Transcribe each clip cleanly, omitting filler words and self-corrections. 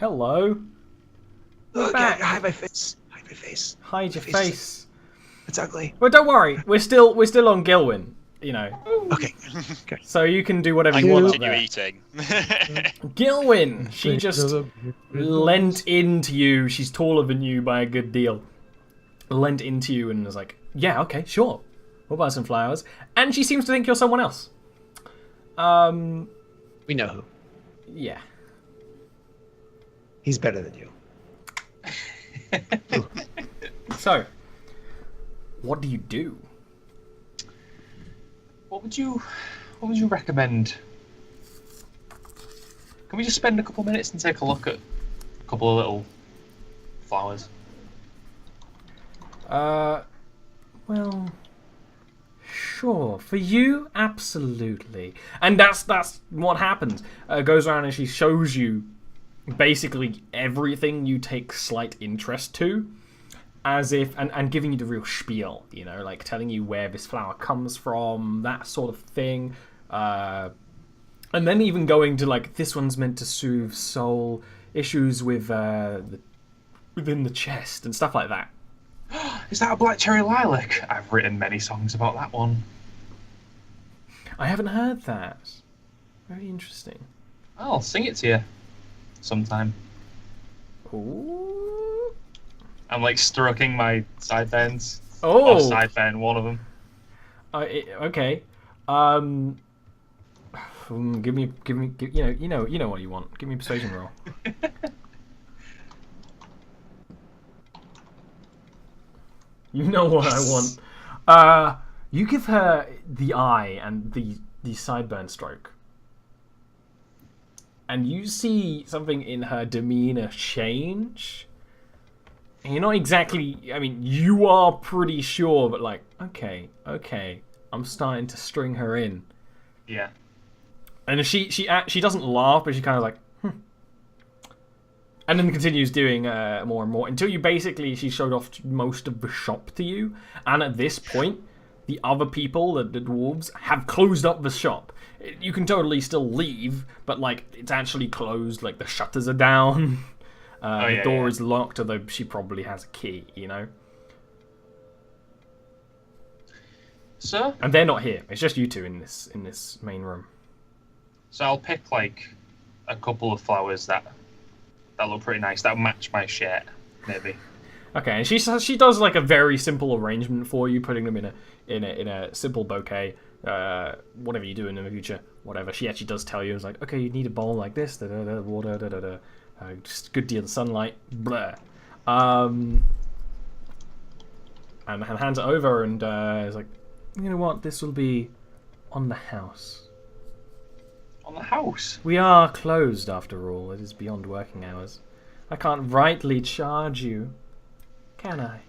Hello. Look, back. hide my face. Hide my face. Hide your My face. It's ugly. Well, don't worry. We're still on Gilwyn. You know. Okay. Okay. So you can do whatever I you want up continue there. eating. Gilwyn, she just leant into you. She's taller than you by a good deal. Leant into you and was like, "Yeah, okay, sure. We'll buy some flowers." And she seems to think you're someone else. We know who. Yeah. He's better than you. So, what do you do? What would you recommend? Can we just spend a couple minutes and take a look at a couple of little flowers? Well, sure. For you, absolutely. And that's what happens. Goes around and she shows you basically everything you take slight interest to, as if, and giving you the real spiel, you know, like telling you where this flower comes from, that sort of thing. And then even going to, like, this one's meant to soothe soul issues with within the chest and stuff like that. Is that a black cherry lilac? I've written many songs about that one. I haven't heard that. Very interesting. I'll sing it to you sometime. Ooh. I'm like stroking my sideburns. Oh. Or sideburn, one of them. Okay. Give me. You know what you want. Give me a persuasion roll. You know what I want. You give her the eye and the sideburn stroke, and you see something in her demeanor change. And you're not exactly. I mean, you are pretty sure, but like, okay, I'm starting to string her in. Yeah. And she doesn't laugh, but she kind of like, and then continues doing more and more until she showed off most of the shop to you. And at this point, the other people, the dwarves, have closed up the shop. You can totally still leave, but like it's actually closed. Like the shutters are down, the door is locked. Although she probably has a key, you know. So? And they're not here. It's just you two in this main room. So I'll pick like a couple of flowers that look pretty nice. That match my shirt, maybe. Okay, and she does like a very simple arrangement for you, putting them in a simple bouquet. Whatever you do in the future, whatever. She actually does tell you. It's like, okay, you need a bowl like this, water, just a good deal of sunlight, blah. And hands it over, and is like, you know what? This will be on the house. On the house? We are closed, after all. It is beyond working hours. I can't rightly charge you, can I?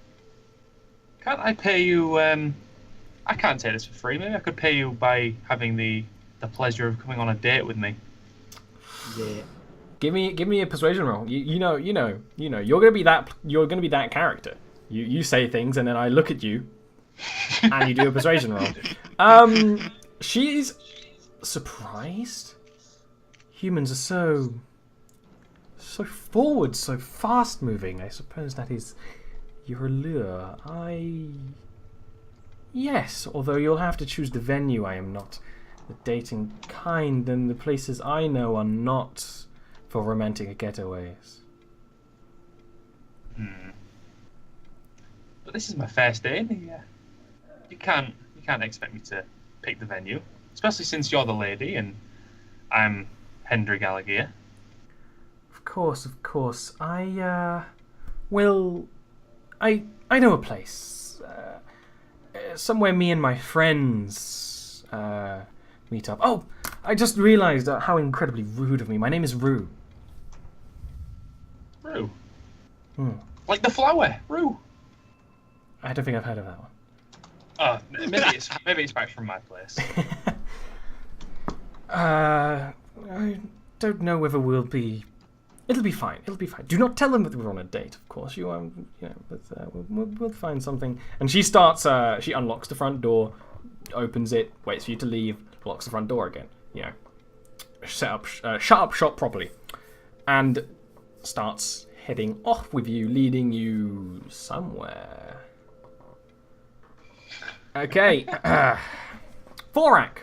Can't I pay you? I can't take this for free. Maybe I could pay you by having the pleasure of coming on a date with me. Yeah. Give me a persuasion roll. You know. You're gonna be that character. You say things, and then I look at you, and you do a persuasion roll. She's surprised. Humans are so forward, so fast moving. I suppose that is your allure. Yes, although you'll have to choose the venue. I am not the dating kind, and the places I know are not for romantic getaways. But this is my first day in here. You can't expect me to pick the venue, especially since you're the lady and I'm Hendry Gallagher. Of course. I know a place. Somewhere me and my friends meet up. Oh, I just realised how incredibly rude of me. My name is Rue. Rue? Like the flower, Rue. I don't think I've heard of that one. Oh, maybe it's back from my place. I don't know whether we'll be. It'll be fine. Do not tell them that we're on a date, of course. But we'll find something. And she starts. She unlocks the front door, opens it, waits for you to leave, locks the front door again. Shut up shop properly. And starts heading off with you, leading you somewhere. Okay. Thorak,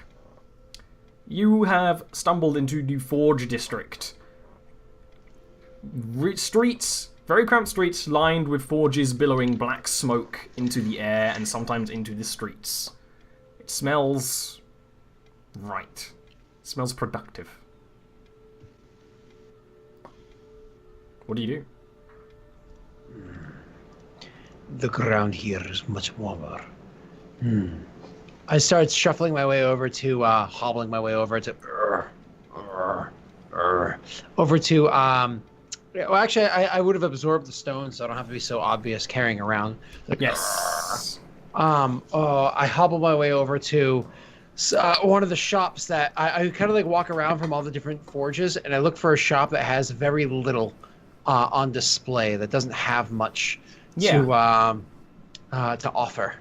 you have stumbled into the Forge District. Streets, very cramped streets, lined with forges billowing black smoke into the air and sometimes into the streets. It smells right. It smells productive. What do you do? The ground here is much warmer. I start shuffling my way over to, hobbling my way over to, over to, well, actually, I would have absorbed the stone, so I don't have to be so obvious carrying around. Like, Yes. I hobble my way over to one of the shops that I kind of like walk around from all the different forges, and I look for a shop that has very little on display, that doesn't have much to offer.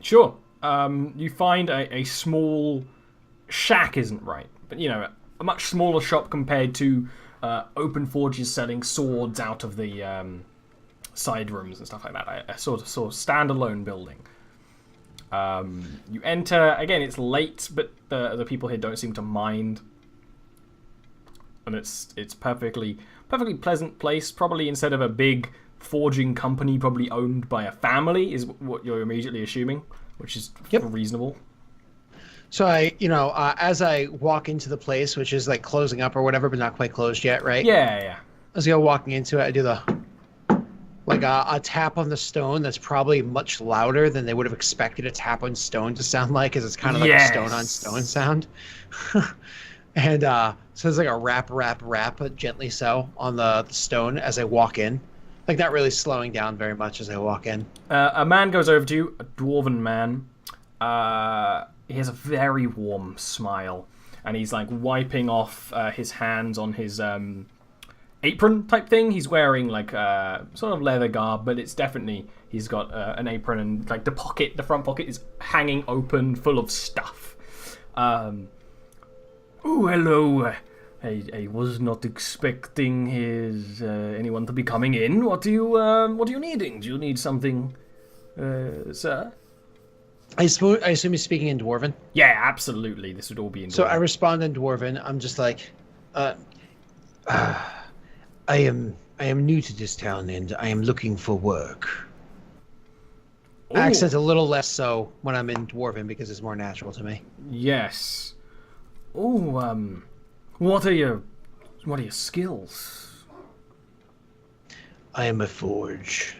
Sure. You find a small shack isn't right, but a much smaller shop compared to open forges selling swords out of the side rooms and stuff like that. A sort of standalone building. You enter again. It's late, but the people here don't seem to mind, and it's perfectly pleasant place. Probably instead of a big forging company, probably owned by a family, is what you're immediately assuming, which is reasonable. So as I walk into the place, which is like closing up or whatever, but not quite closed yet, right? Yeah. As I go walking into it, I do a tap on the stone that's probably much louder than they would have expected a tap on stone to sound like, because it's kind of like a stone on stone sound. And so there's like a rap, gently so, on the stone as I walk in. Like not really slowing down very much as I walk in. A man goes over to you, a dwarven man. He has a very warm smile, and he's like wiping off his hands on his apron type thing. He's wearing like sort of leather garb, but it's definitely, he's got an apron, and like the front pocket is hanging open, full of stuff. Oh, hello. I was not expecting anyone to be coming in. What are you needing? Do you need something, sir? I assume he's speaking in Dwarven? Yeah, absolutely. This would all be in Dwarven. So I respond in Dwarven. I'm just like, I am new to this town, and I am looking for work. Ooh. Accent a little less so when I'm in Dwarven because it's more natural to me. Yes. Oh, what are your skills? I am a forge.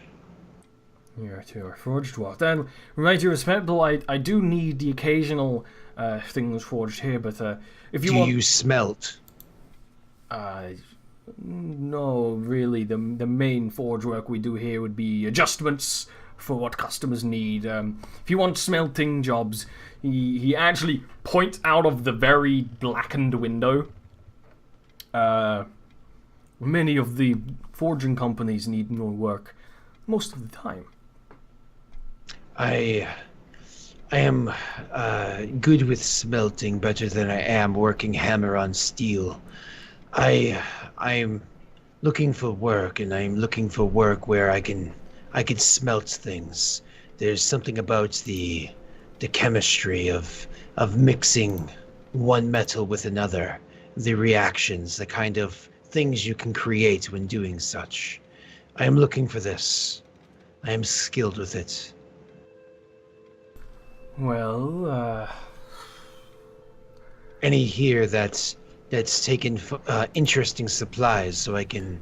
You're a forged dwarf. Then, right, you're respectable. I do need the occasional things forged here, but if you want... Do you smelt? No, really. The main forge work we do here would be adjustments for what customers need. If you want smelting jobs, he actually points out of the very blackened window. Many of the forging companies need more work most of the time. I am good with smelting, better than I am working hammer on steel. I'm looking for work, and I'm looking for work where I can smelt things. There's something about the chemistry of mixing one metal with another, the reactions, the kind of things you can create when doing such. I am looking for this. I am skilled with it. Well, Any here that's taken interesting supplies, so I can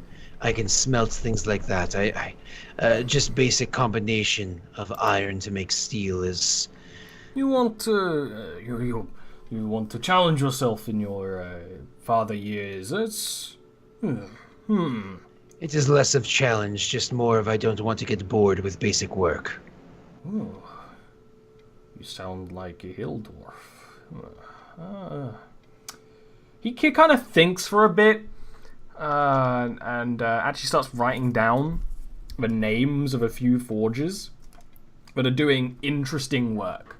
smelt things like that. I just basic combination of iron to make steel is. you want to you want to challenge yourself in your father years. It's It is less of challenge, just more of I don't want to get bored with basic work. Oh, you sound like a hill dwarf. He kind of thinks for a bit, and actually starts writing down the names of a few forges that are doing interesting work.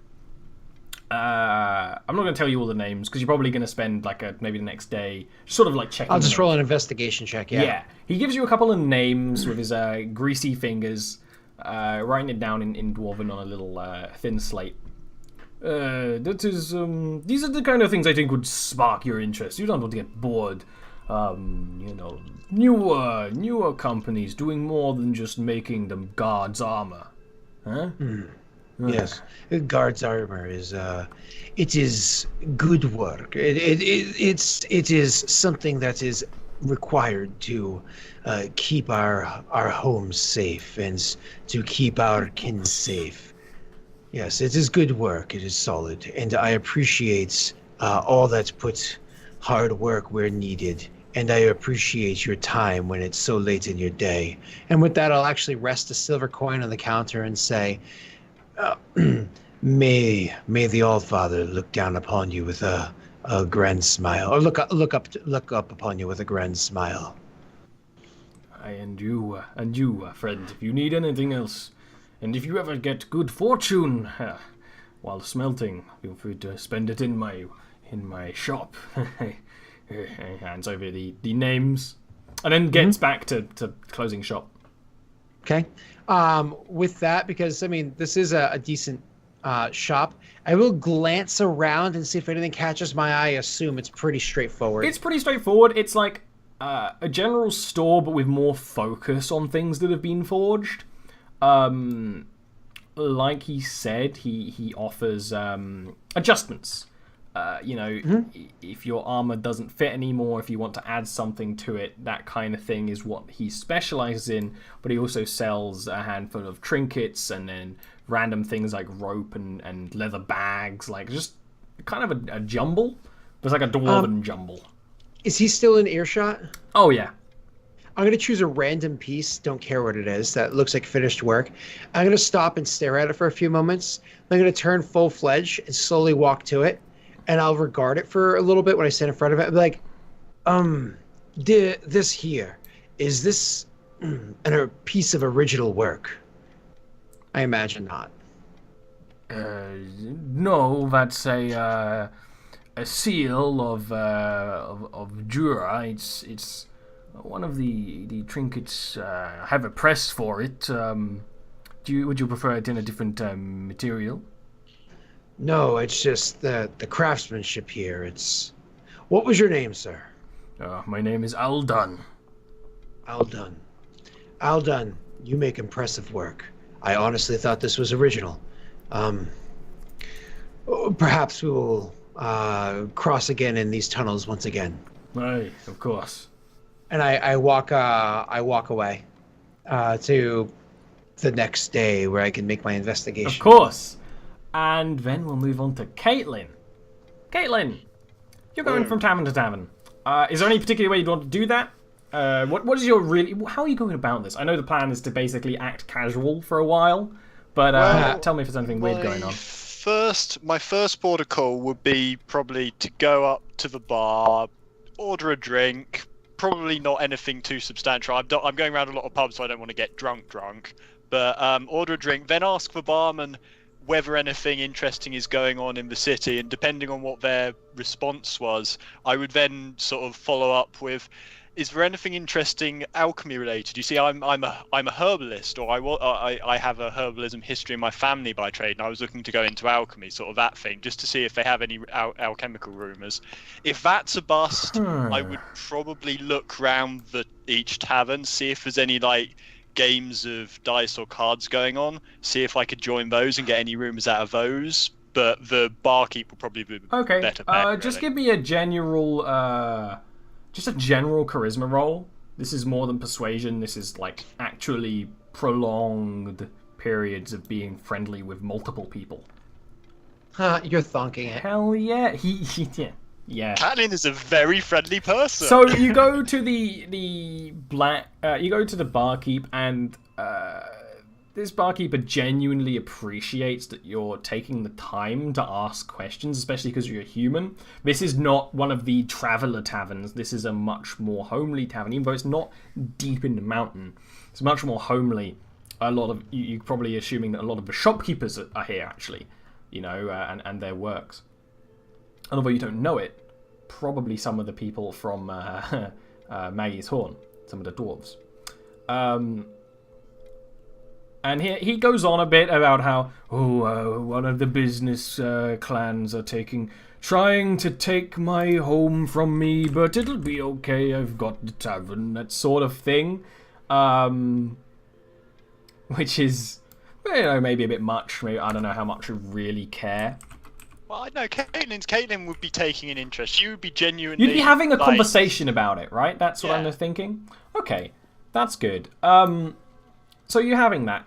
I'm not going to tell you all the names because you're probably going to spend maybe the next day sort of like checking. I'll just roll an investigation check. Yeah. He gives you a couple of names with his greasy fingers, writing it down in Dwarven on a little thin slate. That is, these are the kind of things I think would spark your interest. You don't want to get bored. Newer companies doing more than just making them guards' armor, huh? Yes, guard's armor is it is good work. It is something that is required to keep our homes safe and to keep our kin safe. Yes, it is good work. It is solid, and I appreciate all that put hard work where needed. And I appreciate your time when it's so late in your day. And with that, I'll actually rest a silver coin on the counter and say, may the All-Father look down upon you with a grand smile, or look up upon you with a grand smile. And you, friend, if you need anything else, and if you ever get good fortune while smelting, feel free to spend it in my shop. Hands over the names, and then gets back to closing shop. Okay. With that, because this is a decent shop, I will glance around and see if anything catches my eye. I assume it's pretty straightforward. It's pretty straightforward. It's like a general store, but with more focus on things that have been forged. Like he said, he offers adjustments. If your armor doesn't fit anymore, if you want to add something to it, that kind of thing is what he specializes in. But he also sells a handful of trinkets and then random things like rope and leather bags, like just kind of a jumble. There's like a dwarven jumble. Is he still in earshot? Oh, yeah. I'm going to choose a random piece, don't care what it is, that looks like finished work. I'm going to stop and stare at it for a few moments. I'm going to turn full-fledged and slowly walk to it. And I'll regard it for a little bit when I stand in front of it. I'll be like, this here, is this a piece of original work? I imagine not. No, that's a seal of Jura. It's one of the trinkets. I have a press for it. Would you prefer it in a different material? No, it's just the craftsmanship here. What was your name, sir? My name is Aldan. Aldan, you make impressive work. I honestly thought this was original. Perhaps we will cross again in these tunnels once again. Aye, of course. And I walk away to the next day where I can make my investigation. Of course. And then we'll move on to Caitlin. Caitlin, you're going from tavern to tavern. Is there any particular way you'd want to do that? What is your how are you going about this? I know the plan is to basically act casual for a while, but tell me if there's anything weird going on. My first border call would be probably to go up to the bar, order a drink. Probably not anything too substantial. I'm going around a lot of pubs, so I don't want to get drunk. But order a drink, then ask the barman whether anything interesting is going on in the city, and depending on what their response was, I would then sort of follow up with, is there anything interesting alchemy related? You see, I'm a herbalist, or I have a herbalism history in my family by trade, and I was looking to go into alchemy, sort of that thing, just to see if they have any alchemical rumors. If that's a bust, I would probably look round each tavern, see if there's any games of dice or cards going on, see if I could join those and get any rumors out of those. But the barkeep will probably be better. Just give me a general charisma roll. This is more than persuasion. This is actually prolonged periods of being friendly with multiple people. You're thonking it. Hell yeah. Yeah. Catelyn is a very friendly person. So you go to the barkeep, and this barkeeper genuinely appreciates that you're taking the time to ask questions, especially because you're a human. This is not one of the traveler taverns. This is a much more homely tavern, even though it's not deep in the mountain. It's much more homely. A lot of you're probably assuming that a lot of the shopkeepers are here actually. you know, and their works. And although you don't know it, probably some of the people from Maggie's Horn, some of the dwarves. And he goes on a bit about how, one of the business clans are trying to take my home from me, but it'll be okay, I've got the tavern, that sort of thing. Which is, you know, maybe a bit much. Maybe, I don't know how much I really care. Well, I know Caitlin would be taking an interest. You would be genuinely... You'd be having a conversation about it, right? That's what I'm thinking. Okay, that's good. So you're having that.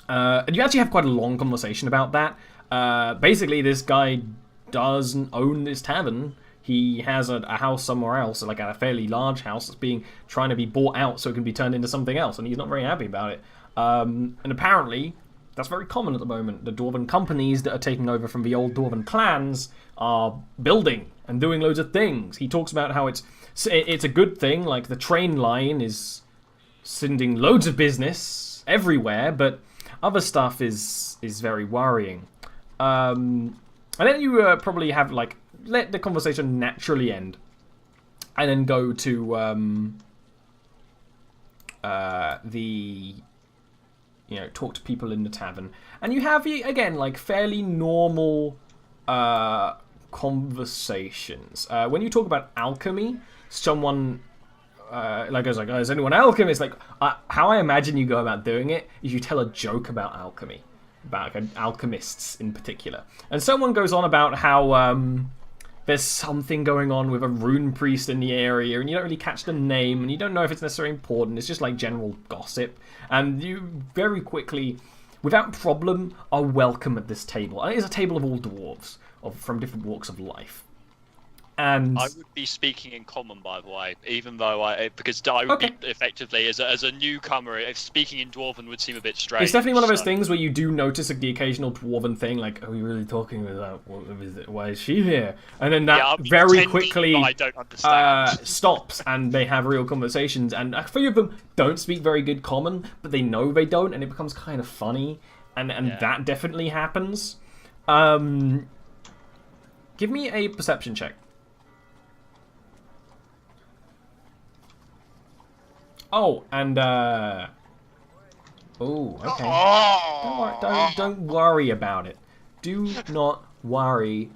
And you actually have quite a long conversation about that. Basically, this guy doesn't own this tavern. He has a house somewhere else, like a fairly large house that's trying to be bought out so it can be turned into something else, and he's not very happy about it. And apparently, that's very common at the moment. The Dwarven companies that are taking over from the old Dwarven clans are building and doing loads of things. He talks about how it's a good thing, like the train line is sending loads of business everywhere, but other stuff is very worrying. And then you probably have, like, let the conversation naturally end, and then go to talk to people in the tavern, and you have, again, like, fairly normal conversations. When you talk about alchemy, someone goes like, is anyone alchemist? Like, how I imagine you go about doing it is you tell a joke about alchemy, about alchemists in particular, and someone goes on about how there's something going on with a rune priest in the area, and you don't really catch the name, and you don't know if it's necessarily important. It's just like general gossip, and you very quickly, without problem, are welcome at this table. And it is a table of all dwarves from different walks of life. And I would be speaking in common, by the way, even though because I would be effectively as a newcomer. If speaking in Dwarven would seem a bit strange. It's definitely one of those things where you do notice the occasional Dwarven thing, like, are we really talking about why is she here? And then that very quickly I don't understand. stops, and they have real conversations. And a few of them don't speak very good common, but they know they don't, and it becomes kind of funny. And that definitely happens. Give me a perception check. Oh, and okay. Don't worry about it. Do not worry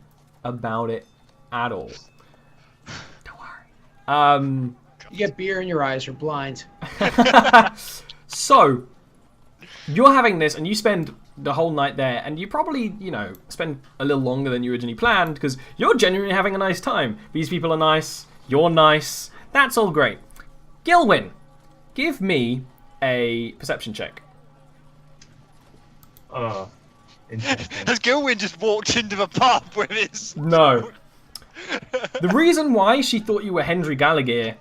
about it at all. Don't worry. You get beer in your eyes, you're blind. So, you're having this, and you spend the whole night there, and you probably, spend a little longer than you originally planned, because you're genuinely having a nice time. These people are nice, you're nice, that's all great. Gilwyn, give me a perception check. Oh, interesting. Has Gilwyn just walked into the pub with his... No. The reason why she thought you were Hendry Gallagher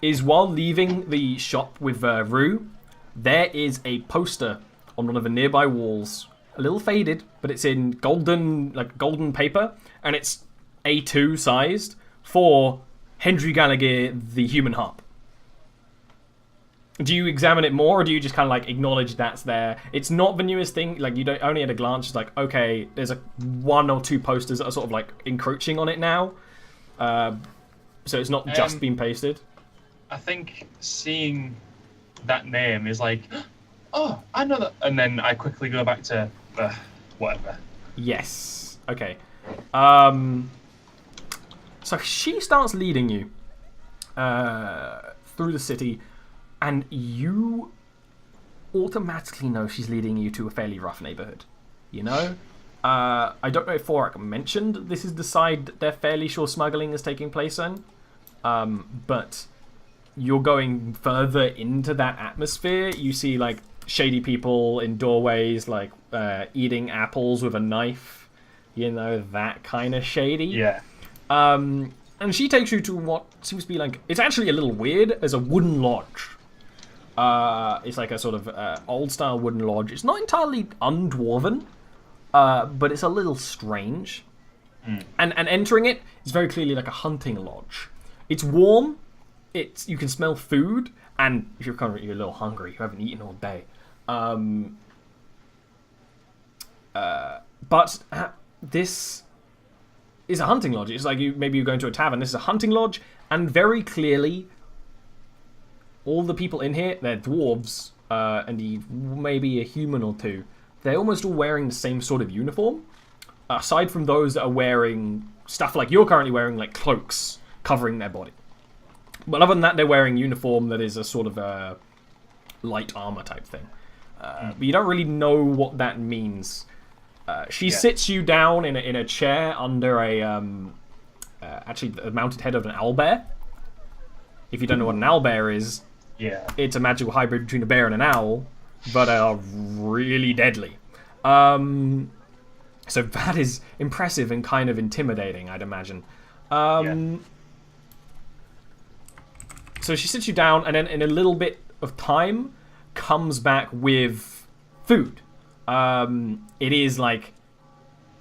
is while leaving the shop with Rue, there is a poster on one of the nearby walls. A little faded, but it's in golden paper, and it's A2 sized for Hendry Gallagher, the human harp. Do you examine it more, or do you just kind of like acknowledge that's there? It's not the newest thing. Like, you don't only at a glance, it's like, okay, there's one or two posters that are sort of like encroaching on it now. So it's not just been pasted. I think seeing that name is like, oh, I know that, and then I quickly go back to whatever. Yes. Okay. So she starts leading you through the city. And you automatically know she's leading you to a fairly rough neighborhood. I don't know if Forak mentioned this is the side that they're fairly sure smuggling is taking place in. But you're going further into that atmosphere. You see, like, shady people in doorways, like, eating apples with a knife. That kind of shady. Yeah. And she takes you to what seems to be like... It's actually a little weird. There's a wooden lodge. It's like a sort of old-style wooden lodge. It's not entirely undwarven, but it's a little strange. And entering it is very clearly like a hunting lodge. It's warm. You can smell food, and if you're a little hungry, you haven't eaten all day. But this is a hunting lodge. It's like maybe you're going to a tavern. This is a hunting lodge, and very clearly, all the people in here, they're dwarves, and maybe a human or two. They're almost all wearing the same sort of uniform, aside from those that are wearing stuff like you're currently wearing, like cloaks covering their body. But other than that, they're wearing uniform that is a sort of a light armor type thing. But you don't really know what that means. She sits you down in a chair under actually the mounted head of an owlbear. If you don't know what an owlbear is, it's a magical hybrid between a bear and an owl, but are really deadly. So that is impressive and kind of intimidating, I'd imagine. So she sits you down, and then in a little bit of time, comes back with food. It is like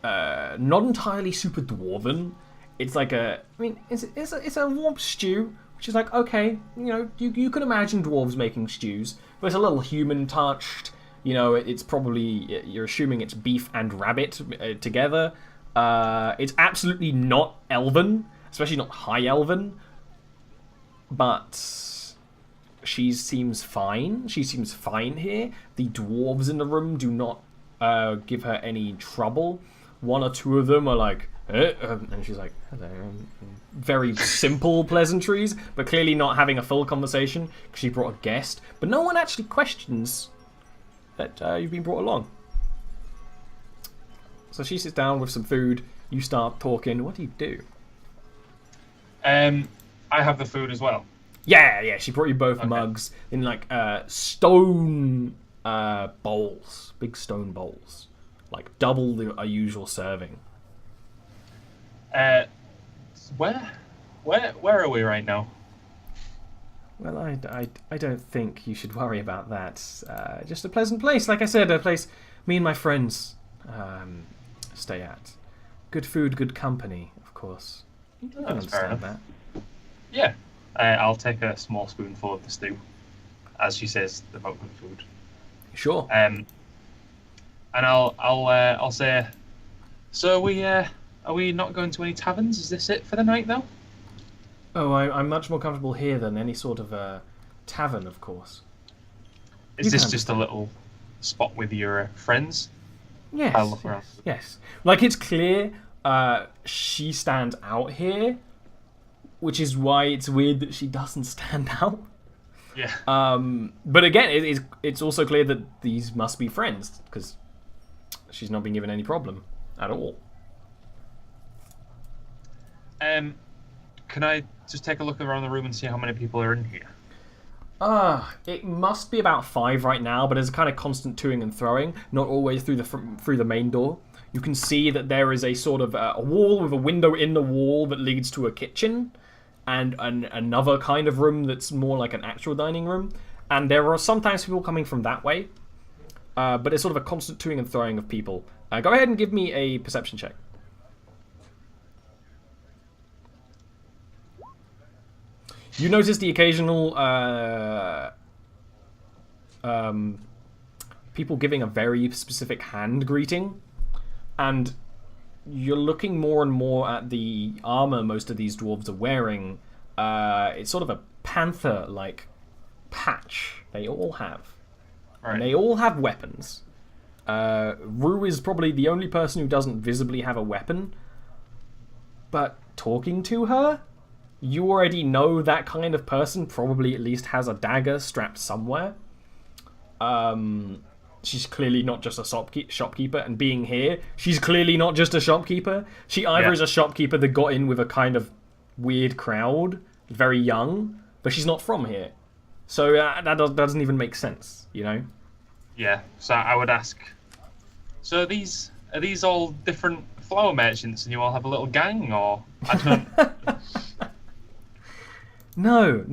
not entirely super dwarven. It's like it's a warm stew, which is like, okay, you can imagine dwarves making stews, but it's a little human touched. It's probably, you're assuming it's beef and rabbit together. It's absolutely not elven, especially not high elven, but she seems fine. She seems fine here. The dwarves in the room do not give her any trouble. One or two of them are like, and she's like, hello. Very simple pleasantries, but clearly not having a full conversation because she brought a guest. But no one actually questions that you've been brought along. So she sits down with some food. You start talking. What do you do? I have the food as well. Yeah. She brought you both mugs in like stone bowls, big stone bowls, like double the usual serving. Where are we right now? Well, I don't think you should worry about that. Just a pleasant place, like I said, a place me and my friends stay at. Good food, good company, of course. You can understand that. Yeah, I'll take a small spoonful of the stew, as she says about good food. Sure. And I'll say, so are we not going to any taverns? Is this it for the night, though? Oh, I'm much more comfortable here than any sort of tavern, of course. Is this just a little spot with your friends? Yes. I'll look around. Yes. Like, it's clear she stands out here, which is why it's weird that she doesn't stand out. Yeah. But again, it's also clear that these must be friends, because she's not been given any problem at all. Can I just take a look around the room and see how many people are in here? It must be about 5 right now, but there's a kind of constant toing and throwing, not always through the main door. You can see that there is a sort of a wall with a window in the wall that leads to a kitchen, and another kind of room that's more like an actual dining room. And there are sometimes people coming from that way, but it's sort of a constant toing and throwing of people. Go ahead and give me a perception check. You notice the occasional people giving a very specific hand greeting, and you're looking more and more at the armor most of these dwarves are wearing. It's sort of a panther-like patch they all have. Right. And they all have weapons. Rue is probably the only person who doesn't visibly have a weapon, but talking to her, you already know that kind of person probably at least has a dagger strapped somewhere. She's clearly not just a shopkeeper, and being here, she's clearly not just a shopkeeper. She either is a shopkeeper that got in with a kind of weird crowd, very young, but she's not from here. So that doesn't even make sense, you know? Yeah, so I would ask, so are these all different flower merchants and you all have a little gang, or? I don't... No,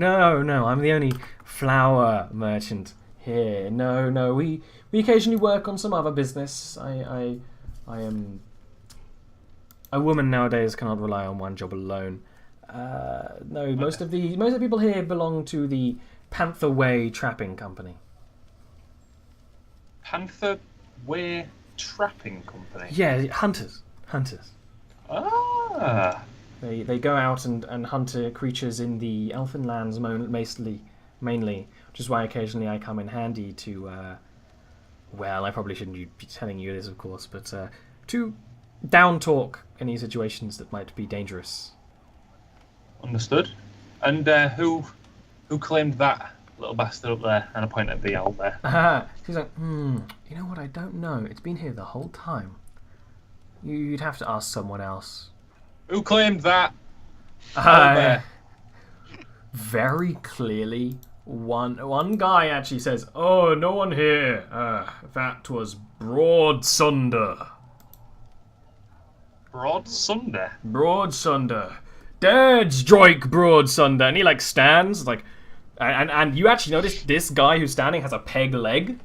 I'm the only flower merchant here. No, we occasionally work on some other business. I am... A woman nowadays cannot rely on one job alone. No, most of the people here belong to the Panther Way Trapping Company. Panther Way trapping company. Yeah, hunters. Ah. They go out and hunt creatures in the elfin lands mainly, which is why occasionally I come in handy to, well, I probably shouldn't be telling you this, of course, but to down talk any situations that might be dangerous. Understood. And who claimed that little bastard up there? And I point at the owl there. She's like, you know what, I don't know. It's been here the whole time. You'd have to ask someone else. Who claimed that? Owl there. Very clearly, one guy actually says, "Oh, no one here. That was Broadsunder." Broadsunder? Broadsunder. Dead strike Broadsunder. And he like stands like, and you actually notice this guy who's standing has a peg leg,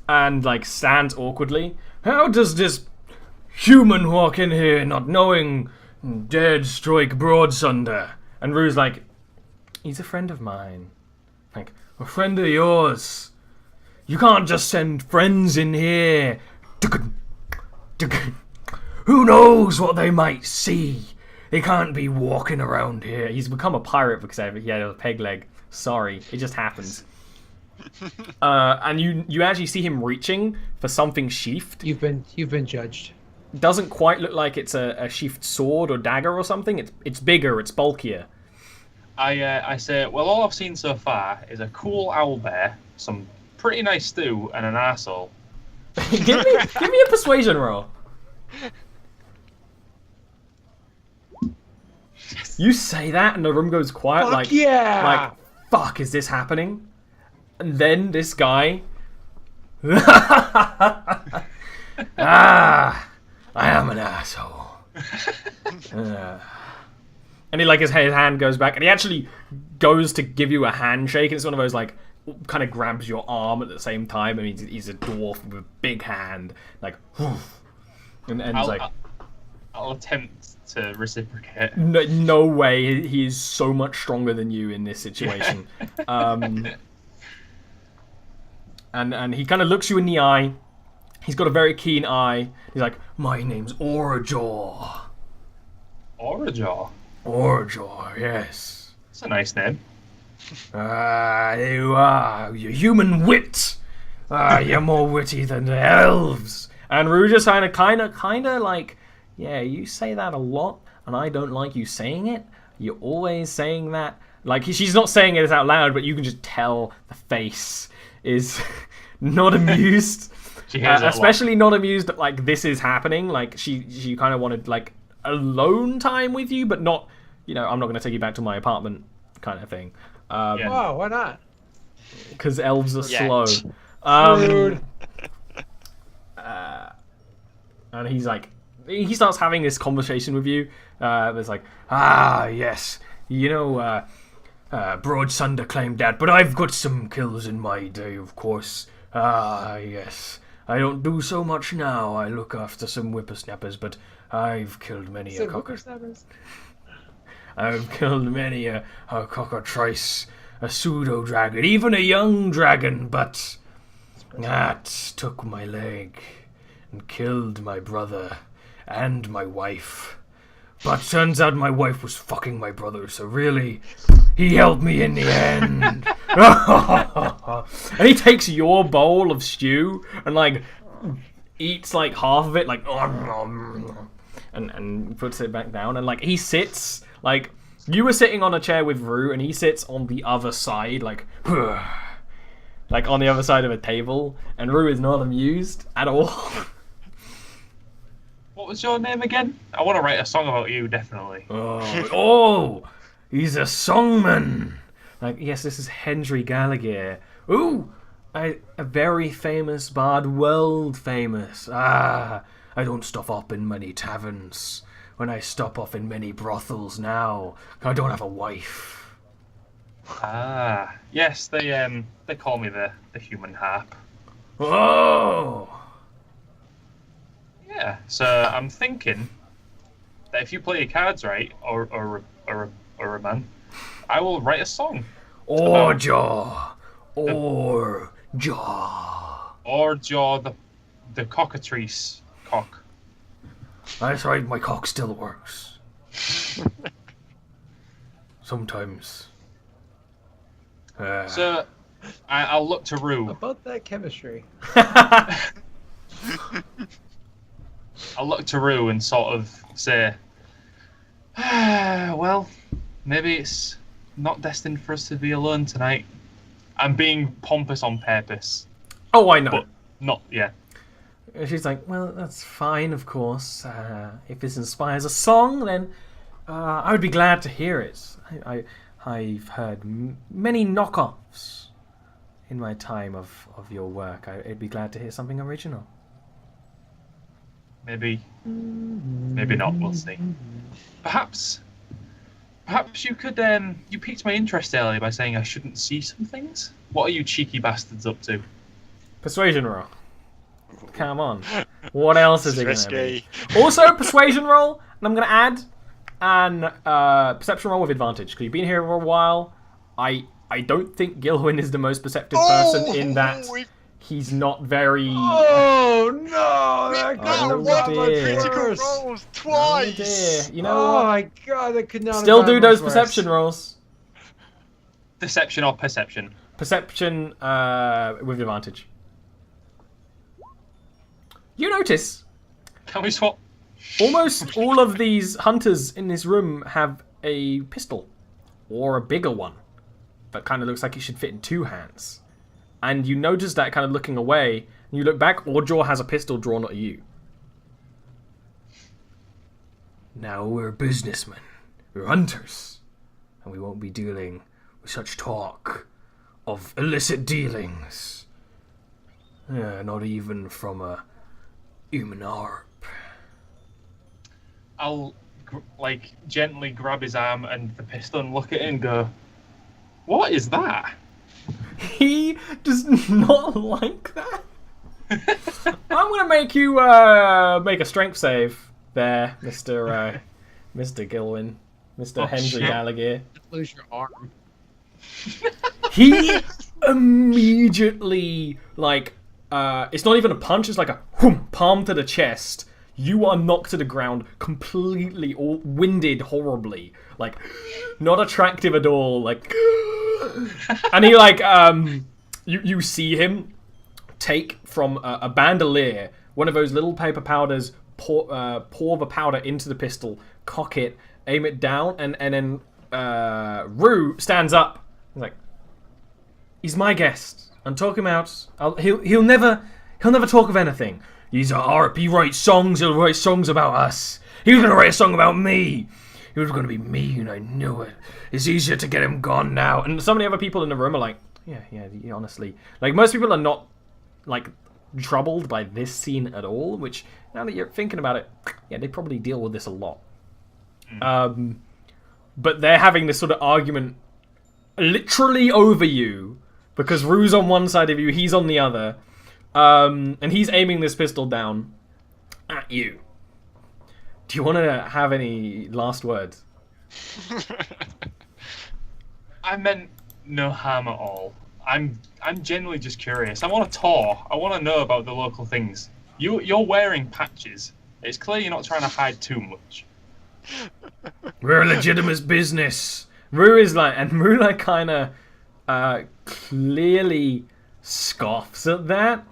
and like stands awkwardly. How does this human walk in here not knowing Dead strike Broadsunder? And Rue's like, he's a friend of mine. Like, a friend of yours. You can't just send friends in here. Who knows what they might see? They can't be walking around here. He's become a pirate because he had a peg leg. Sorry, it just happens. And you actually see him reaching for something sheathed. You've been judged. Doesn't quite look like it's a sheathed sword or dagger or something. It's bigger, it's bulkier. I say, well, all I've seen so far is a cool owlbear, some pretty nice stew, and an arsehole. give me a persuasion roll. Yes. You say that and the room goes quiet. Fuck like, yeah! Like, fuck, is this happening? And then this guy... I am an asshole. And he like his hand goes back, and he actually goes to give you a handshake. And it's one of those like kind of grabs your arm at the same time. I mean, he's a dwarf with a big hand, like, and he's like, I'll attempt to reciprocate. No way. He is so much stronger than you in this situation. And he kind of looks you in the eye. He's got a very keen eye. He's like, my name's Orajaw. Orajaw? Orajaw, yes. That's a nice name. You're human wit. You're more witty than the elves. And Ruja's kind of like, yeah, you say that a lot, and I don't like you saying it. You're always saying that. Like, she's not saying it out loud, but you can just tell the face is not amused. Especially not amused that, like, this is happening. Like, she kind of wanted, like, alone time with you, but not, you know, I'm not going to take you back to my apartment kind of thing. Yeah. Wow, why not? Because elves are slow. Rude. And he's like, he starts having this conversation with you. There's like, yes, you know, Broadsunder claimed that, but I've got some kills in my day, of course. Yes. I don't do so much now. I look after some whippersnappers, but I've killed many a whippersnappers? I've killed many a cockatrice, a pseudo-dragon, even a young dragon, but that took my leg and killed my brother and my wife. But turns out my wife was fucking my brother, so really, he helped me in the end. And he takes your bowl of stew and, like, eats, like, half of it, like, and puts it back down. And, like, he sits, like, you were sitting on a chair with Rue, and he sits on the other side, like, like, on the other side of a table, and Rue is not amused at all. What was your name again? I want to write a song about you, definitely. Oh, he's a songman. Like, yes, this is Henry Gallagher. Ooh, a very famous bard, world famous. I don't stop up in many taverns. When I stop off in many brothels now, I don't have a wife. Yes, they call me the human harp. Oh. Yeah, so I'm thinking that if you play your cards right, or a man, I will write a song. Orjaw, the the cockatrice cock. That's right, my cock still works. Sometimes. So, I'll look to Rue. About that chemistry. I'll look to Rue and sort of say, well, maybe it's not destined for us to be alone tonight. I'm being pompous on purpose. Oh, I know. But not, yeah. And she's like, well, that's fine, of course. If this inspires a song, then I would be glad to hear it. I've heard many knockoffs in my time of your work. I'd be glad to hear something original. Maybe not. We'll see. Perhaps you could. You piqued my interest earlier by saying I shouldn't see some things. What are you cheeky bastards up to? Persuasion roll. Come on. What else is it going to Risky. be? Also, persuasion roll, and I'm going to add an perception roll with advantage. Because you've been here for a while. I don't think Gilwyn is the most perceptive person in that he's not very... Oh no! That No, couldn't have what? gone My much critical worse. rolls Oh twice! dear. You know Oh what? my god, that could not have Still gone do much those worse. perception rolls. Deception or perception? Perception with advantage. You notice Can we swap? almost all of these hunters in this room have a pistol. Or a bigger one. That kind of looks like it should fit in two hands. And you notice that kind of looking away. And you look back, Orjaw has a pistol drawn at you. Now we're businessmen. We're hunters. And we won't be dealing with such talk of illicit dealings. Not even from a human harp. I'll gently grab his arm and the pistol and look at it and go, "What is that?" He does not like that. I'm gonna make you make a strength save there, Mr. Gilwyn, Mr. Henry shit. Gallagher. Lose your arm. He immediately it's not even a punch; it's like a whoom, palm to the chest. You are knocked to the ground, completely winded horribly, not attractive at all. And he you see him take from a bandolier one of those little paper powders, pour the powder into the pistol, cock it, aim it down, and then Rue stands up. He's like, "He's my guest. I'm talking about. He'll never talk of anything. He's a harp. He writes songs. He'll write songs about us. He was gonna write a song about me. He was gonna be me, and I knew it. It's easier to get him gone now." And some of the other people in the room are like, yeah, honestly. Most people are not, troubled by this scene at all, which, now that you're thinking about it, yeah, they probably deal with this a lot. But they're having this sort of argument literally over you, because Rue's on one side of you, he's on the other, and he's aiming this pistol down at you. Do you want to have any last words? I meant no harm at all. I'm genuinely just curious. I'm on a tour. I want to know about the local things. You're wearing patches. It's clear you're not trying to hide too much. We're a legitimate business. Rue kind of clearly scoffs at that.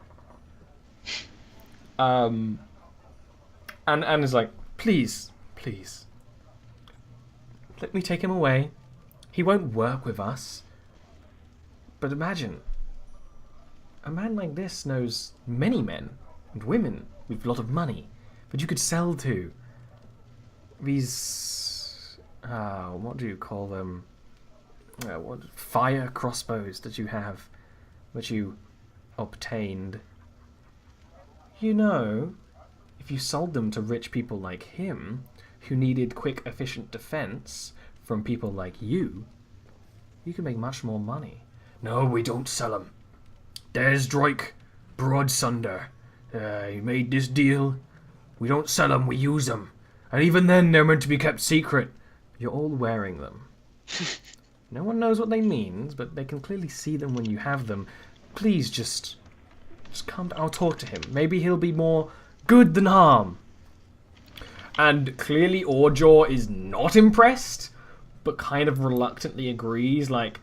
And is like, please, let me take him away. He won't work with us. But imagine, a man like this knows many men and women with a lot of money that you could sell to. These, what do you call them? What fire crossbows that you have, that you obtained. You know, if you sold them to rich people like him, who needed quick, efficient defense from people like you could make much more money. No, we don't sell them. There's Droik Broadsunder. He made this deal. We don't sell them, we use them. And even then, they're meant to be kept secret. You're all wearing them. No one knows what they mean, but they can clearly see them when you have them. Please just Just calm down. I'll talk to him. Maybe he'll be more good than harm. And clearly Orjaw is not impressed, but kind of reluctantly agrees. Like,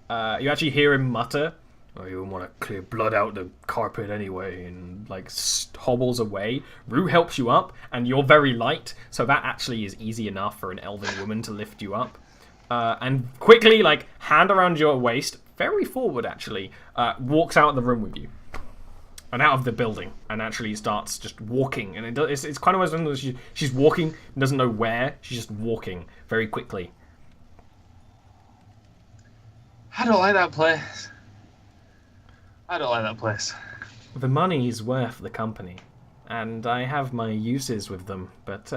you actually hear him mutter, "Oh, you wouldn't want to clear blood out the carpet anyway," and like hobbles away. Rue helps you up, and you're very light, so that actually is easy enough for an elven woman to lift you up. And quickly, like, hand around your waist, very forward actually, walks out of the room with you. And out of the building, and actually starts just walking. And it's kind of as she's walking and doesn't know where. She's just walking very quickly. I don't like that place. I don't like that place. The money's worth the company, and I have my uses with them. But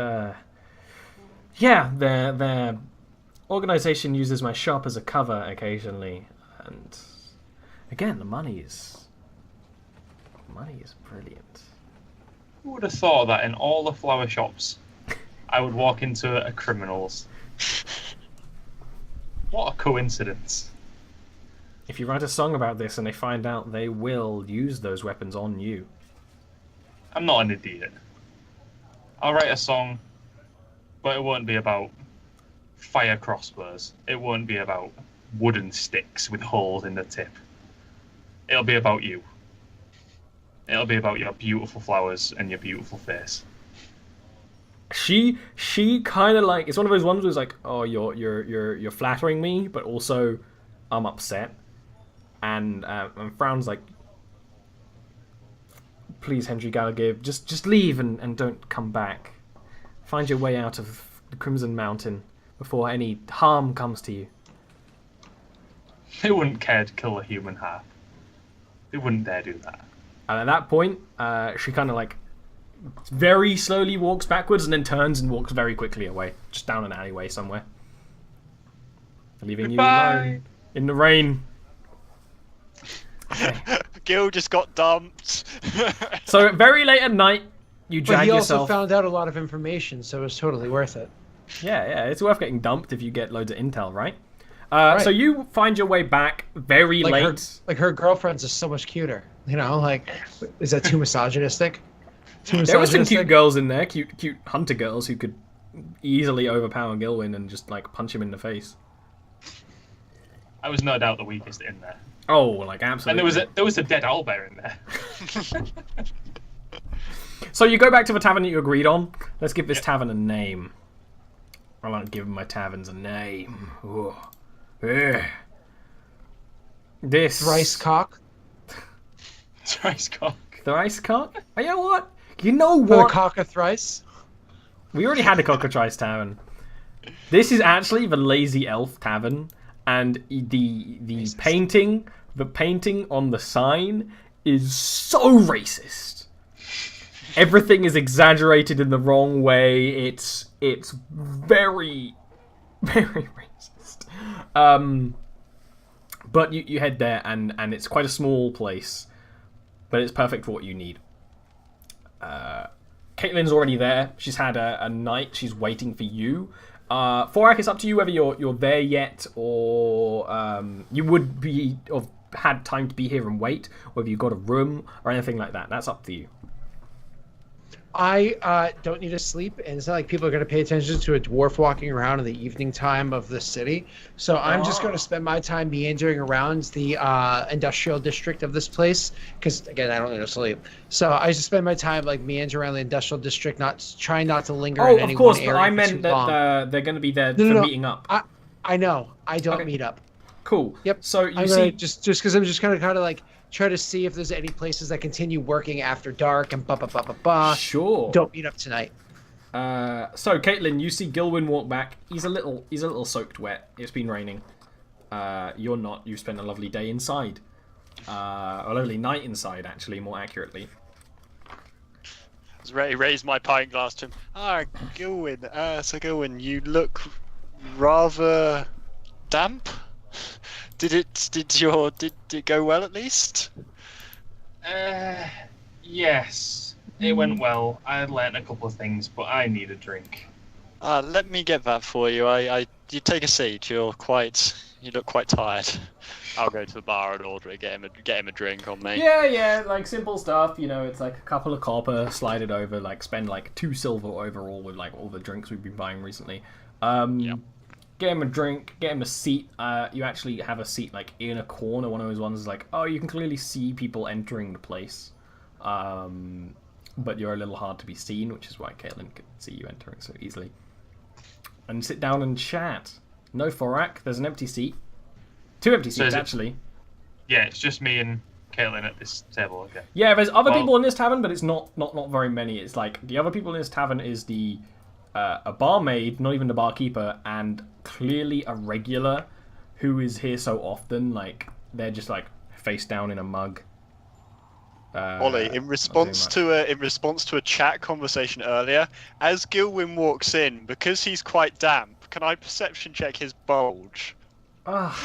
yeah, their organization uses my shop as a cover occasionally, and again, the money is brilliant. Who would have thought that in all the flower shops, I would walk into a criminal's? What a coincidence. If you write a song about this and they find out, they will use those weapons on you. I'm not an idiot. I'll write a song, but it won't be about fire crossbows. It won't be about wooden sticks with holes in the tip. It'll be about you. It'll be about your beautiful flowers and your beautiful face. She kind of like, it's one of those ones where it's like, oh, you're flattering me, but also I'm upset, and frowns like, please, Henry Gallagher, just leave and don't come back. Find your way out of the Crimson Mountain before any harm comes to you. They wouldn't care to kill a human half. They wouldn't dare do that. And at that point, she kind of like very slowly walks backwards and then turns and walks very quickly away, just down an alleyway somewhere, leaving Goodbye. you alone in the rain. Okay. Gil just got dumped. So very late at night, you But drag he also yourself. found out a lot of information, so it was totally worth it. Yeah, it's worth getting dumped if you get loads of intel, right? Right. So you find your way back very late. Her girlfriend's is so much cuter. You know, like, is that too misogynistic? Too There were some misogynistic? cute girls in there, cute hunter girls who could easily overpower Gilwyn and just like punch him in the face. I was no doubt the weakest in there. Oh, like absolutely. And there was a dead owlbear in there. So you go back to the tavern that you agreed on. Let's give this tavern a name. I want to give my taverns a name. Ooh. Ugh. This Thrice cock. Thrice cock. Thrice cock? Oh, you know what? You know For the what? cock of thrice. We already had a cockatrice tavern. This is actually the Lazy Elf Tavern, and the painting on the sign is so racist. Everything is exaggerated in the wrong way. It's very, very racist. But you head there, and it's quite a small place, but it's perfect for what you need. Caitlin's already there. She's had a night. She's waiting for you. Forak, it's up to you whether you're there yet, or you would be or had time to be here and wait, or whether you've got a room or anything like that. That's up to you. I don't need to sleep, and it's not like people are going to pay attention to a dwarf walking around in the evening time of the city. So I'm just going to spend my time meandering around the industrial district of this place, because again, I don't need to sleep. So I just spend my time like meandering around the industrial district, trying not to linger in Oh, any of course, one but area I for meant too that long. they're going to be there No, for no. meeting up. I know. I don't Okay. meet up. Cool. Yep. So you I'm see, gonna just because I'm just gonna kind of like try to see if there's any places that continue working after dark and ba. sure. Don't meet up tonight. So Caitlin, you see Gilwyn walk back. He's a little soaked wet. It's been raining. You're not. You spent a lovely day inside. A lovely night inside, actually, more accurately. I was ready to raise my pint glass to him. Gilwyn. So Gilwyn, you look rather damp. Did it go well at least? Yes. It went well. I had learnt a couple of things, but I need a drink. Let me get that for you. I you take a seat. You look quite tired. I'll go to the bar and order it. Get him a drink on me. Yeah, like simple stuff. You know, it's like a couple of copper, slide it over, like spend like 2 silver overall with like all the drinks we've been buying recently. Yep. Get him a drink, get him a seat. You actually have a seat like in a corner. One of those ones is like, oh, you can clearly see people entering the place, but you're a little hard to be seen, which is why Caitlin could see you entering so easily. And sit down and chat. No Thorak. There's an empty seat. 2 empty seats, actually. Yeah, it's just me and Caitlin at this table. Okay. Yeah, there's other people in this tavern, but it's not very many. It's like the other people in this tavern is the a barmaid, not even the barkeeper, and clearly a regular who is here so often. Like they're just like face down in a mug. Ollie, in response to a chat conversation earlier, as Gilwyn walks in, because he's quite damp, can I perception check his bulge? What?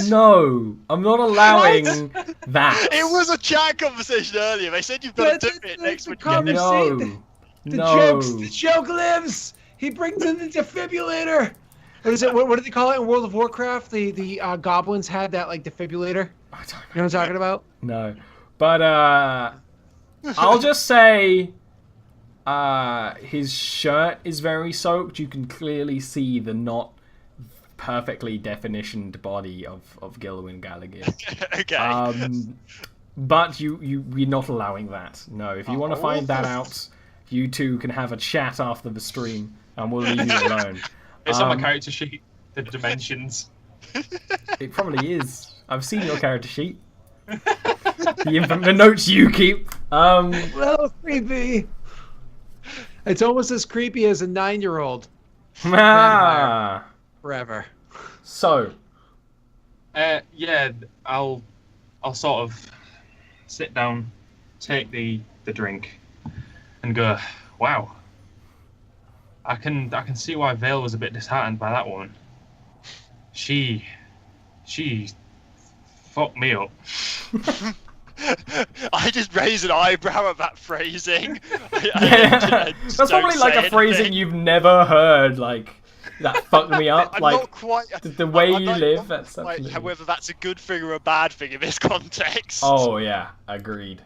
No, I'm not allowing that. It was a chat conversation earlier. They said you've got to do it next week. No. The joke lives. He brings in the defibrillator. What is it? What do they call it in World of Warcraft? The goblins had that like defibrillator. I don't know. You know what I'm talking about? No, but I'll just say his shirt is very soaked. You can clearly see the not perfectly definitioned body of Gilwyn Gallagher. Okay. But we're not allowing that. No, if you want to find that out, you two can have a chat after the stream, and we'll leave you alone. It's on my character sheet. The dimensions. It probably is. I've seen your character sheet. The notes you keep. Well, creepy. It's almost as creepy as a 9-year-old. Forever. So. Yeah, I'll sort of sit down, take the drink, and go, wow. I can see why Vale was a bit disheartened by that woman. She fucked me up. I just raised an eyebrow at that phrasing. That's probably like a phrasing you've never heard, like, that fucked me up. I'm like, not quite, the way you live, not that's quite, absolutely... whether that's a good thing or a bad thing in this context. Oh, yeah, agreed.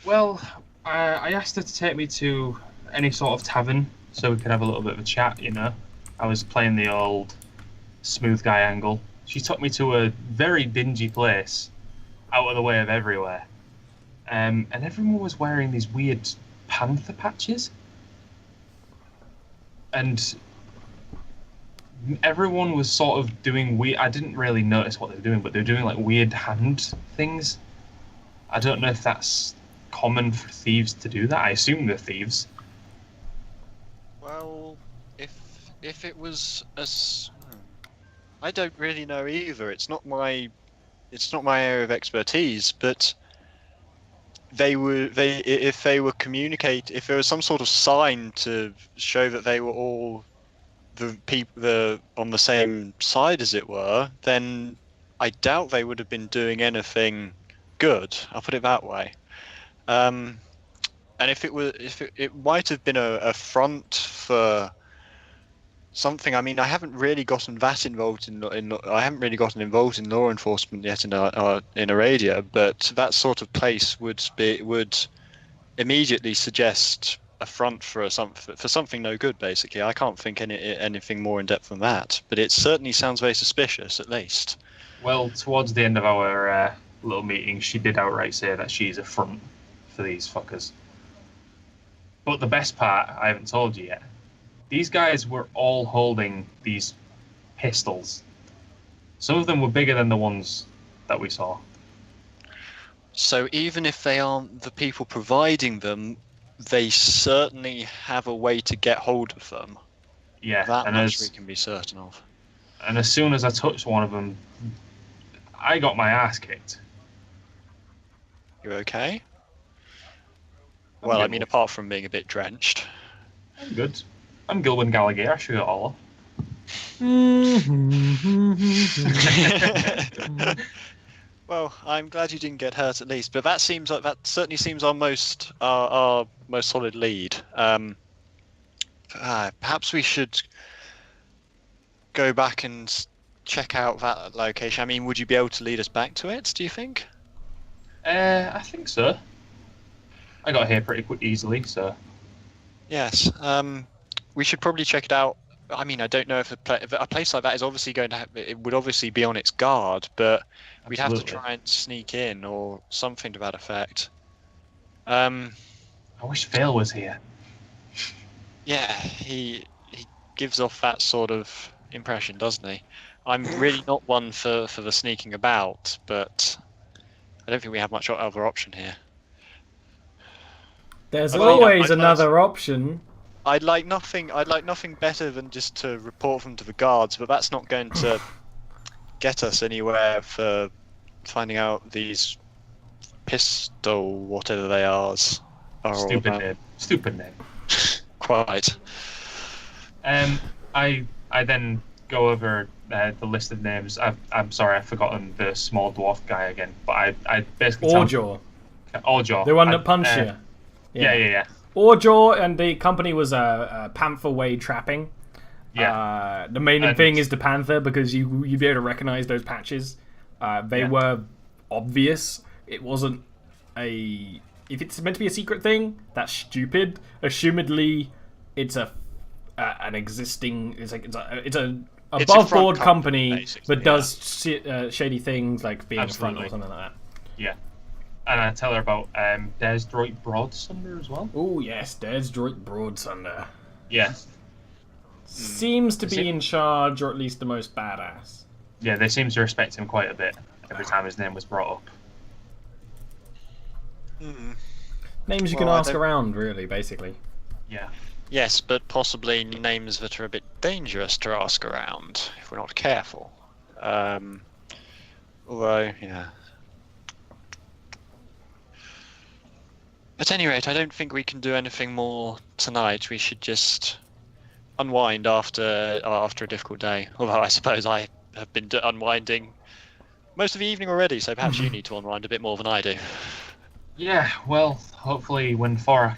Well, I asked her to take me to any sort of tavern so we could have a little bit of a chat, you know. I was playing the old smooth guy angle. She took me to a very dingy place, out of the way of everywhere. And everyone was wearing these weird panther patches. And everyone was sort of doing weird... I didn't really notice what they were doing, but they were doing like weird hand things. I don't know if that's common for thieves to do that. I assume they're thieves. Well, if it was I don't really know either. It's not my area of expertise, but if there was some sort of sign to show that they were all on the same side, as it were, then I doubt they would have been doing anything good. I'll put it that way. And if it might have been a front for something. I mean, I haven't really gotten that involved I haven't really gotten involved in law enforcement yet in Aradia, but that sort of place would immediately suggest a front for something no good. Basically, I can't think anything more in depth than that. But it certainly sounds very suspicious, at least. Well, towards the end of our little meeting, she did outright say that she's a front for these fuckers. But the best part, I haven't told you yet. These guys were all holding these pistols. Some of them were bigger than the ones that we saw. So even if they aren't the people providing them, they certainly have a way to get hold of them. Yeah, that much we can be certain of. And as soon as I touched one of them, I got my ass kicked. You okay? Well, I mean, apart from being a bit drenched. I'm good. I'm Gilwyn Gallagher, I should get all Well, I'm glad you didn't get hurt at least, but that certainly seems our most solid lead. Perhaps we should go back and check out that location. I mean, would you be able to lead us back to it, do you think? I think so. I got here pretty easily, so. Yes. We should probably check it out. I mean, I don't know if a place like that is obviously going to have, it would obviously be on its guard, but we'd have to Absolutely. try and sneak in or something to that effect. I wish Vale was here. Yeah, he gives off that sort of impression, doesn't he? I'm really not one for the sneaking about, but I don't think we have much other option here. There's I mean, always I- another option. I'd like nothing better than just to report them to the guards, but that's not going to get us anywhere for finding out these pistol whatever they are. Stupid name. Stupid name. Quite. I then go over the list of names. I'm sorry, I've forgotten the small dwarf guy again, but I basically Orjaw. Orjaw. The one that punched you. Yeah. Orjaw, and the company was Panther Way Trapping. Yeah. The main And- thing is the panther, because you'd be able to recognize those patches. They were obvious. It wasn't a... If it's meant to be a secret thing, that's stupid. Assumedly, it's an existing... It's a It's a above front board company, basically, but does shady things like being a front Absolutely. or something like that. Yeah. And I tell her about Desdroit Broadsunder as well. Oh yes, there's Droit Broadsunder. Yeah. Seems to Is be it- in charge, or at least the most badass. Yeah, they seem to respect him quite a bit every time his name was brought up. Names you can Well, I ask don't- around, really, basically. Yeah. Yes, but possibly names that are a bit dangerous to ask around if we're not careful. Although, yeah. At any rate, I don't think we can do anything more tonight. We should just unwind after a difficult day. Although I suppose I have been unwinding most of the evening already, so perhaps you need to unwind a bit more than I do. Yeah, well, hopefully when Thorak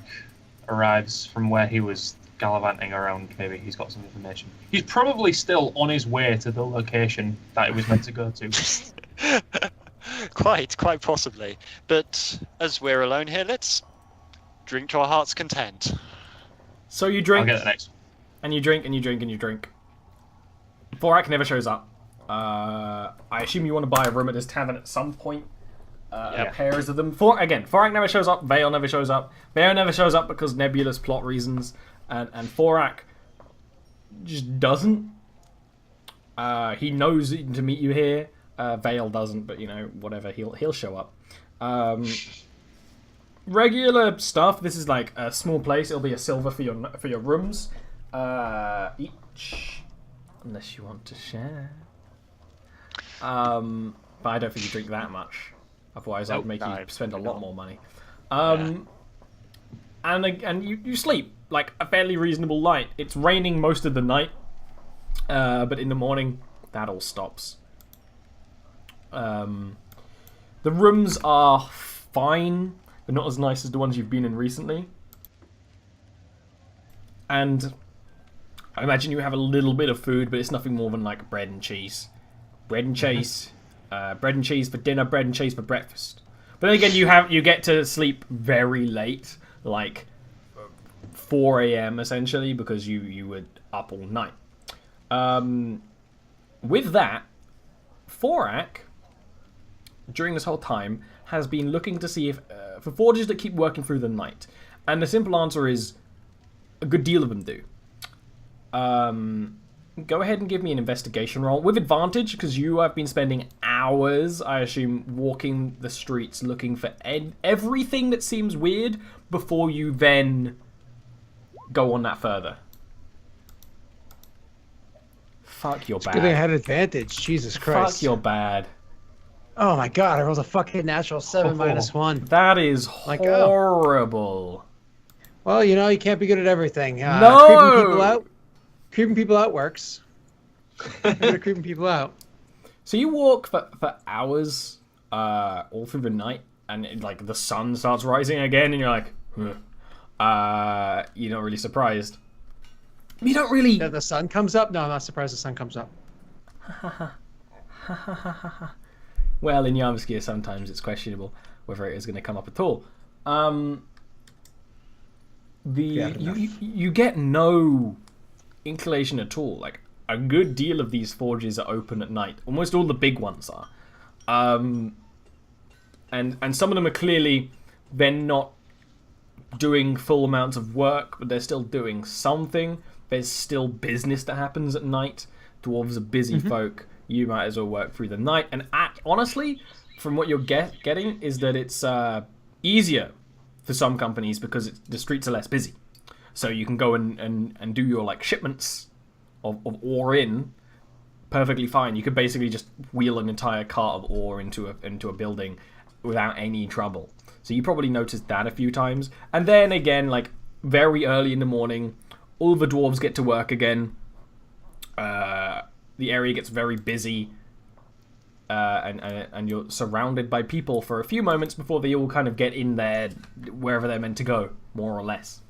arrives from where he was gallivanting around, maybe he's got some information. He's probably still on his way to the location that he was meant to go to. Quite possibly. But as we're alone here, let's drink to our heart's content. So you I'll drink, get the next one. and you drink, and you drink, and you drink. Borak never shows up. I assume you want to buy a room at this tavern at some point. Yeah. Pairs of them. Thorak never shows up. Vale never shows up. Vale never shows up because nebulous plot reasons, and Thorak just doesn't. He knows to meet you here. Vale doesn't, but whatever. He'll show up. Regular stuff. This is like a small place. It'll be a silver for your rooms, each, unless you want to share. But I don't think you drink that much. Otherwise, I'd make you spend a lot more money. And you sleep like a fairly reasonable night. It's raining most of the night, but in the morning that all stops. The rooms are fine, but not as nice as the ones you've been in recently. And I imagine you have a little bit of food, but it's nothing more than like bread and cheese. Bread and cheese. Bread and cheese for dinner, bread and cheese for breakfast. But then again, you get to sleep very late, like 4 a.m. essentially, because you were up all night. With that, Thorak, during this whole time, has been looking to see if for forges that keep working through the night. And the simple answer is a good deal of them do. Go ahead and give me an investigation roll with advantage, because you have been spending hours, I assume, walking the streets looking for everything that seems weird before you then go on that further. Fuck, you're Good thing I bad. had advantage. Jesus Christ. Fuck, you're bad. Oh my god, I rolled a fucking natural 7 minus 1. That is Like, oh. horrible. Well, you can't be good at everything. No! Creeping people out works. I'm good at creeping people out. So you walk for hours, all through the night, and the sun starts rising again, and you're like, huh. You're not really surprised. You don't really. That the sun comes up? No, I'm not surprised the sun comes up. Well, in Jarviskjir, sometimes it's questionable whether it is going to come up at all. You get no inclination at all. Like, a good deal of these forges are open at night. Almost all the big ones are. And some of them are clearly, they're not doing full amounts of work, but they're still doing something. There's still business that happens at night. Dwarves are busy folk. You might as well work through the night. And honestly, from what you're getting, is that it's easier for some companies because the streets are less busy. So you can go and do your like shipments of ore in perfectly fine. You could basically just wheel an entire cart of ore into a building without any trouble. So you probably noticed that a few times. And then again, like very early in the morning, all the dwarves get to work again. The area gets very busy, and you're surrounded by people for a few moments before they all kind of get in there wherever they're meant to go, more or less.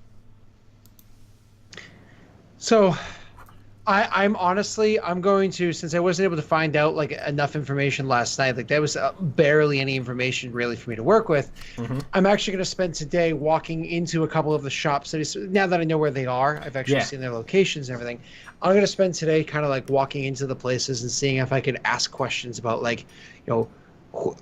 So, I'm honestly, I'm going to, since I wasn't able to find out like enough information last night, like that was barely any information really for me to work with. I'm actually going to spend today walking into a couple of the shops. Now that I know where they are, I've actually seen their locations and everything. I'm going to spend today kind of like walking into the places and seeing if I could ask questions about like,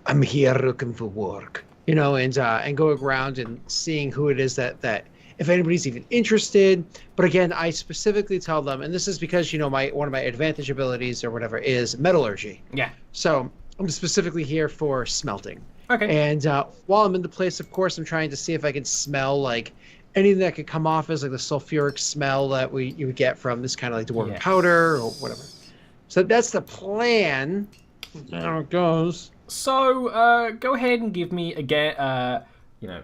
I'm here looking for work, and going around and seeing who it is that if anybody's even interested. But again, I specifically tell them, and this is because, one of my advantage abilities or whatever is metallurgy. Yeah. So I'm specifically here for smelting. Okay. And while I'm in the place, of course, I'm trying to see if I can smell like anything that could come off as like the sulfuric smell that you would get from this kind of like dwarven powder or whatever. So that's the plan. There it goes. So go ahead and give me again.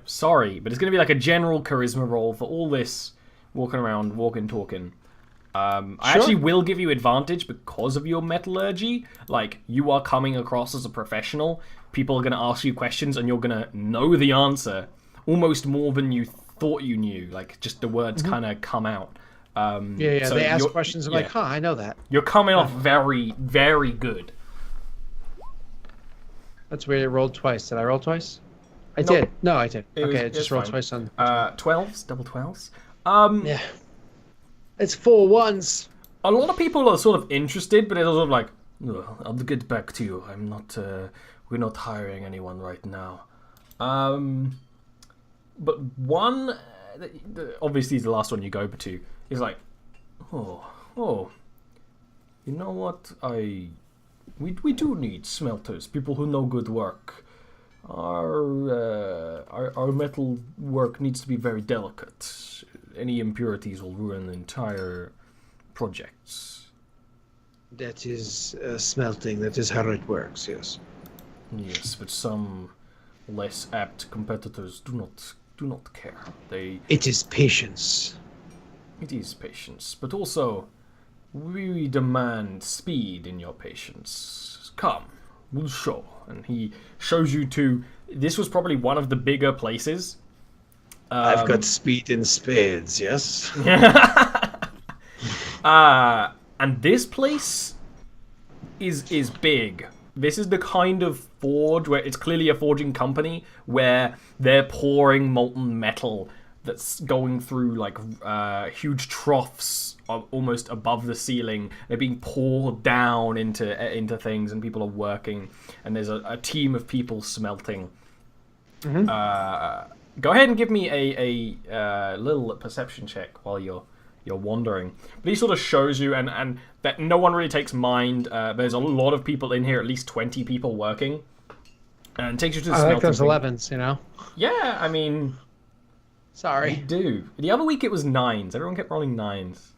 Sorry, but it's going to be like a general charisma roll for all this walking around, talking. I actually will give you advantage because of your metallurgy. Like, you are coming across as a professional. People are going to ask you questions, and you're going to know the answer almost more than you thought you knew. Like, just the words kind of come out. So they ask questions. I'm like, I know that. You're coming off very, very good. That's weird. It rolled twice. Did I roll twice? I did. No, I did. I just rolled twice on. 12s, double 12s. Yeah. It's 4 1s. A lot of people are sort of interested, but it's sort of like, I'll get back to you. I'm not. We're not hiring anyone right now. But one, obviously, the last one you go to is like, you know what? We do need smelters, people who know good work. Our metal work needs to be very delicate. Any impurities will ruin the entire projects. That is smelting. That is how it works. Yes. Yes, but some less apt competitors do not care. It is patience. It is patience, but also we demand speed in your patience. Come, we'll show. And he shows you to. This was probably one of the bigger places. I've got speed in spades. Yes. And this place is big. This is the kind of forge where it's clearly a forging company where they're pouring molten metal that's going through like huge troughs almost above the ceiling. They're being poured down into things, and people are working. And there's a team of people smelting. Go ahead and give me a little perception check while you're wandering. But he sort of shows you, and that no one really takes mind. There's a lot of people in here, at least 20 people working. And takes you to the smelting. I like those thing. 11s, Yeah, I mean... Sorry. You do. The other week it was 9s. Everyone kept rolling 9s.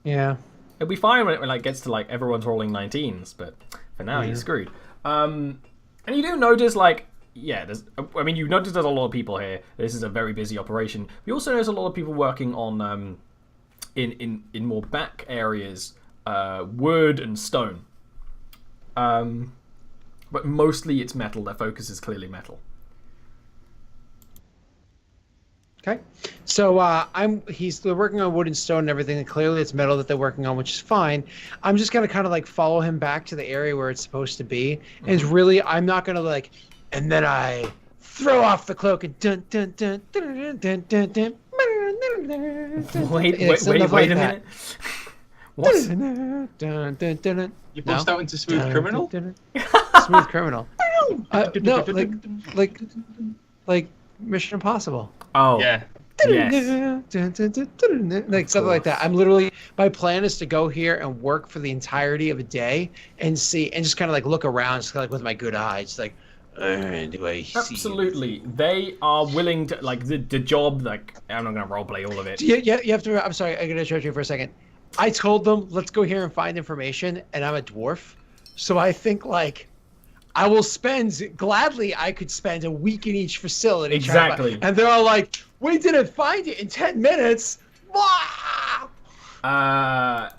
Yeah. It'll be fine when it gets to everyone's rolling 19s, but for now you're screwed. And you do notice you notice there's a lot of people here. This is a very busy operation. You also notice a lot of people working on in more back areas, wood and stone. But mostly it's metal. Their focus is clearly metal. Okay. So they're working on wood and stone and everything, and clearly it's metal that they're working on, which is fine. I'm just gonna kind of like follow him back to the area where it's supposed to be, and it's really I'm not gonna like, and then I throw off the cloak and dun dun dun dun dun dun dun. Wait a minute. What? You bust out into Smooth Criminal? Smooth Criminal. No, like Mission Impossible. Oh. Yeah. Yes. Like something like that. I'm literally my plan is to go here and work for the entirety of a day and see and just kind of like look around, just kind of like with my good eyes, like do I see? Absolutely. They are willing to like the job. Like I'm not gonna roleplay all of it. You have to. I'm sorry. I'm gonna interrupt you for a second. I told them let's go here and find information, and I'm a dwarf, so I think like I will gladly. I could spend a week in each facility. Exactly. And they're all like, "We didn't find it in 10 minutes." The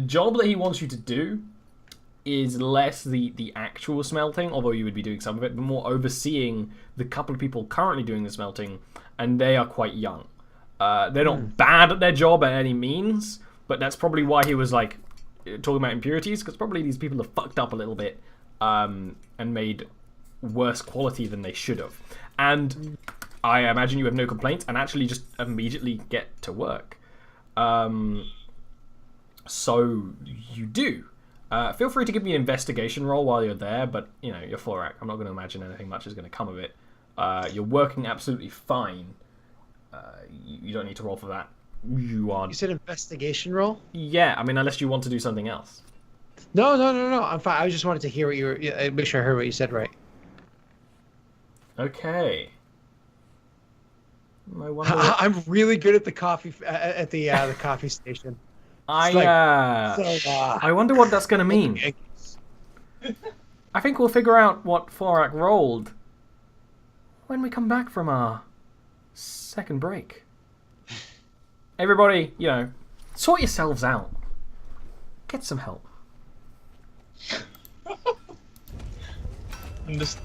job that he wants you to do is less the actual smelting, although you would be doing some of it, but more overseeing the couple of people currently doing the smelting, and they are quite young. They're not bad at their job by any means, but that's probably why he was like talking about impurities, because probably these people have fucked up a little bit and made worse quality than they should have. And I imagine you have no complaints and actually just immediately get to work. So you do. Feel free to give me an investigation roll while you're there, but you know, you're Florak. I'm not going to imagine anything much is going to come of it. You're working absolutely fine. You don't need to roll for that. You said investigation roll? Yeah, I mean, unless you want to do something else. No. I'm fine. I just wanted to hear what you were. Make sure I heard what you said right. Okay. I wonder. I'm really good at the coffee at the coffee station. I wonder what that's going to mean. I think we'll figure out what Florak rolled when we come back from our second break. Everybody, you know, sort yourselves out. Get some help. I'm just